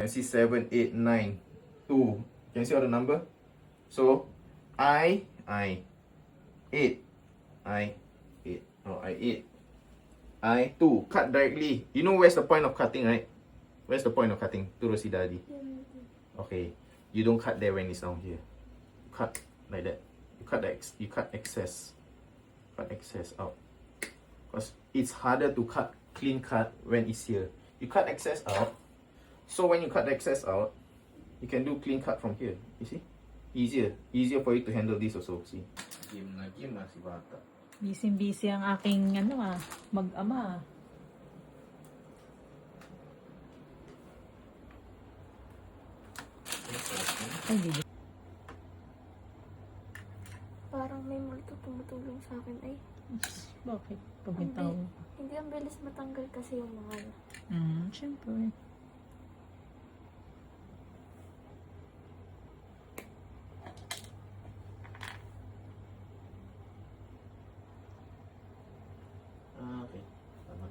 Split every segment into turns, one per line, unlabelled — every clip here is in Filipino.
You can see 7, 8, 9, 2. Can you see all the number? So, I 8. I 8. Oh, I 8. I 2. Cut directly. You know where's the point of cutting, right? Where's the point of cutting? Terus si daddy. Okay. You don't cut there when it's down here. You cut like that. You cut excess. Cut excess out. Because it's harder to cut clean cut when it's here. You cut excess out. So when you cut the excess out, you can do clean cut from here. You see? Easier for you to handle this also. See? Game na si bata.
Busy ang aking mag-ama. Ay, hindi.
Parang may multo tumutulong sa akin. Ay,
Bakit? Pabintaw.
hindi ang bilis matanggal kasi yung mga
Siyempre.
Okay. Tama.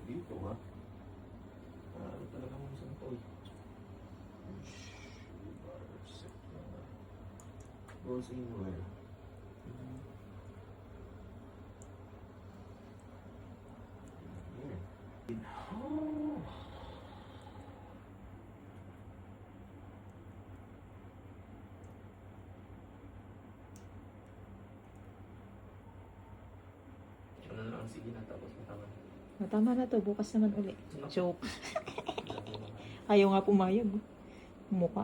Dito ha. Ano talaga mo isang toy? Goes anywhere. Oh. Ano na lang, sige na, tapos matama.
Tama na to, bukas naman uli. Joke. Ayaw nga pumayag. Mukha.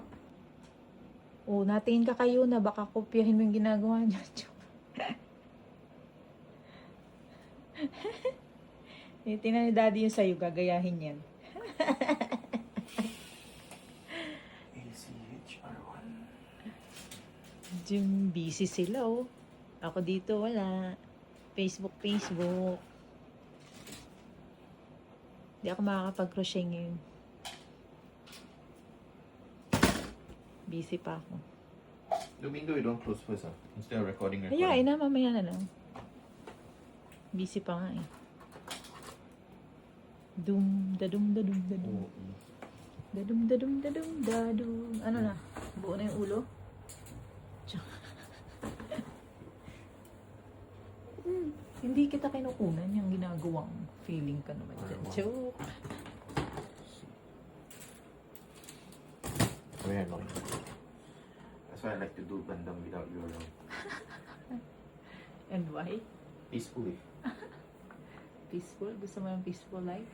Oh, natingin ka kayo na baka kopyahin mo yung ginagawa niya. Joke. Tingnan ni daddy yung sa'yo, gagayahin yan.
ACHR1.
Jum, busy sila oh. Ako dito wala. Facebook. Hindi ako makakapag-crochet ngayon. Busy pa ako.
The window you don't close first instead of recording.
Ay, na, mamaya na lang. Busy pa nga eh. Dum, dadum, dadum, dadum. Dadum, dadum, dadum, dadum. Ano na? Buo na yung ulo? Hindi kita kinukunan yung ginagawang feeling ka naman dyan. Joke.
Very annoying. That's why I like to do bandang without you around.
And why?
Peacefully.
Peaceful? Gusto mo yung peaceful life?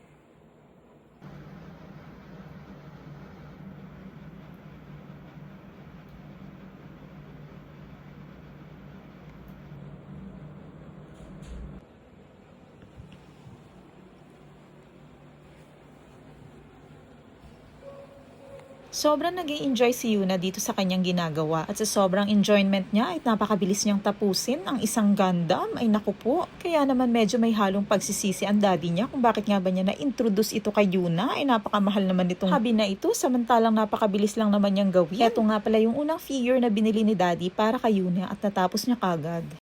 Sobrang nag-i-enjoy si Yuna dito sa kanyang ginagawa at sa sobrang enjoyment niya ay napakabilis niyang tapusin ang isang Gundam. Ay naku po, kaya naman medyo may halong pagsisisi ang daddy niya kung bakit nga ba niya na-introduce ito kay Yuna. Ay napakamahal naman itong hobby na ito samantalang napakabilis lang naman niyang gawin. Ito nga pala yung unang figure na binili ni daddy para kay Yuna at natapos niya kagad.